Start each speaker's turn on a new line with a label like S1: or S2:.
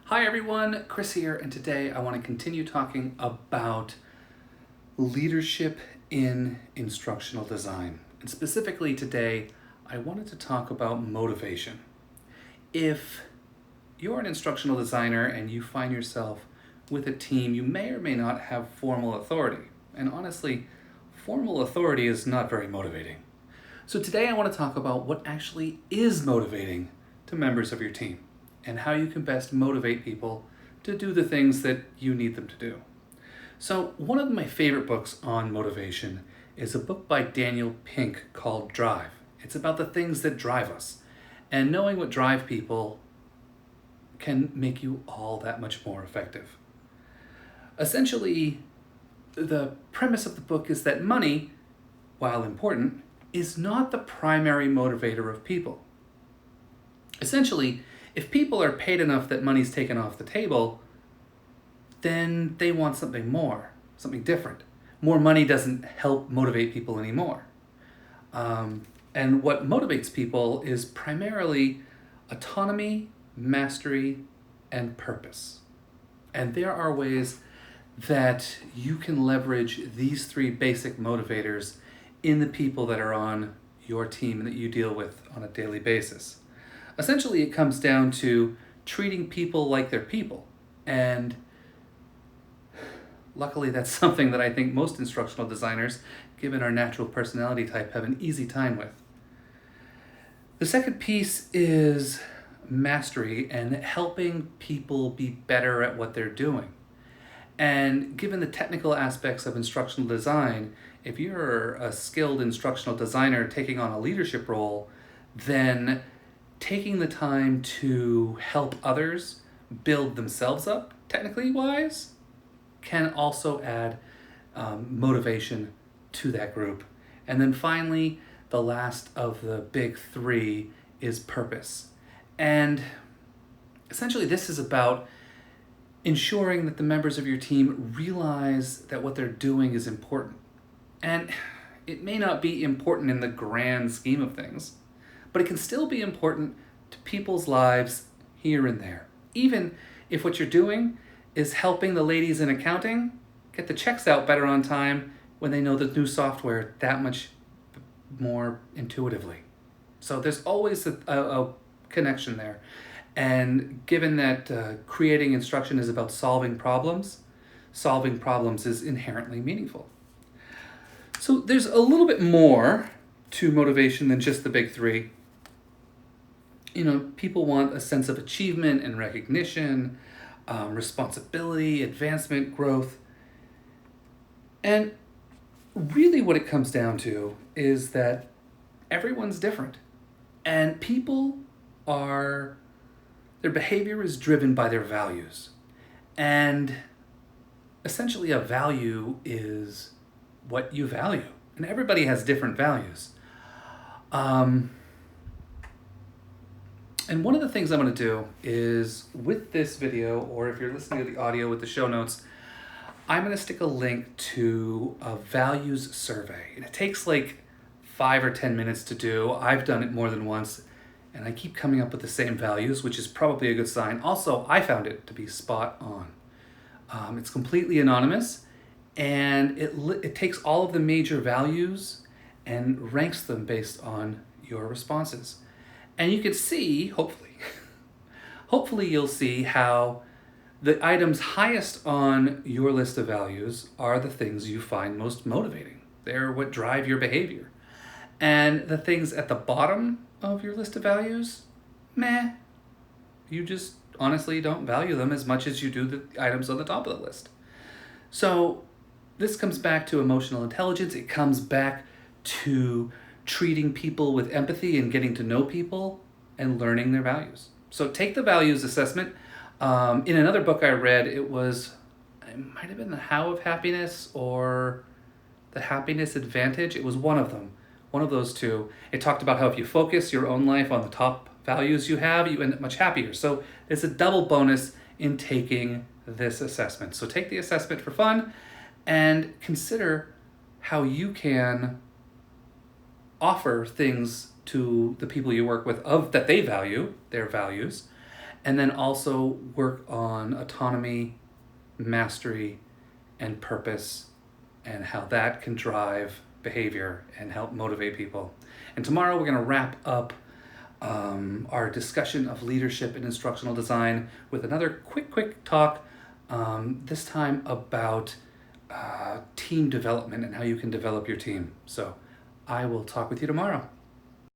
S1: Hi everyone, Chris here, and today I want to continue talking about leadership in instructional design. And specifically today, I wanted to talk about motivation. If you're an instructional designer and you find yourself with a team, you may or may not have formal authority. And honestly, formal authority is not very motivating. So today I want to talk about what actually is motivating to members of your team and how you can best motivate people to do the things that you need them to do. So one of my favorite books on motivation is a book by Daniel Pink called Drive. It's about the things that drive us. And knowing what drive people can make you all that much more effective. Essentially, the premise of the book is that money, while important, is not the primary motivator of people. Essentially, if people are paid enough that money's taken off the table, then they want something more, something different. More money doesn't help motivate people anymore. And what motivates people is primarily autonomy, mastery, and purpose. And there are ways that you can leverage these three basic motivators in the people that are on your team and that you deal with on a daily basis. Essentially, it comes down to treating people like they're people. And luckily, that's something that I think most instructional designers, given our natural personality type, have an easy time with. The second piece is mastery and helping people be better at what they're doing. And given the technical aspects of instructional design, if you're a skilled instructional designer taking on a leadership role, then taking the time to help others build themselves up, technically wise, can also add motivation to that group. And then finally, the last of the big three is purpose. And essentially, this is about ensuring that the members of your team realize that what they're doing is important. And it may not be important in the grand scheme of things, but it can still be important to people's lives here and there. Even if what you're doing is helping the ladies in accounting get the checks out better on time when they know the new software that much more intuitively. So there's always a connection there. And given that creating instruction is about solving problems is inherently meaningful. So there's a little bit more to motivation than just the big three. People want a sense of achievement and recognition, responsibility, advancement, growth. And really what it comes down to is that everyone's different. And their behavior is driven by their values. And essentially a value is what you value. And everybody has different values. And one of the things I'm going to do is with this video, or if you're listening to the audio with the show notes, I'm going to stick a link to a values survey. And it takes like 5 or 10 minutes to do. I've done it more than once, and I keep coming up with the same values, which is probably a good sign. Also, I found it to be spot on. It's completely anonymous, and it takes all of the major values and ranks them based on your responses. And you can see, hopefully you'll see how the items highest on your list of values are the things you find most motivating. They're what drive your behavior. And the things at the bottom of your list of values, you just honestly don't value them as much as you do the items on the top of the list. So this comes back to emotional intelligence. It comes back to treating people with empathy and getting to know people and learning their values. So take the values assessment. In another book I read, it might have been The How of Happiness or The Happiness Advantage. It was one of them, one of those two. It talked about how if you focus your own life on the top values you have, you end up much happier. So it's a double bonus in taking this assessment. So take the assessment for fun and consider how you can offer things to the people you work with that they value, their values, and then also work on autonomy, mastery, and purpose, and how that can drive behavior and help motivate people. And tomorrow we're going to wrap up our discussion of leadership in instructional design with another quick talk, this time about team development and how you can develop your team. So I will talk with you tomorrow.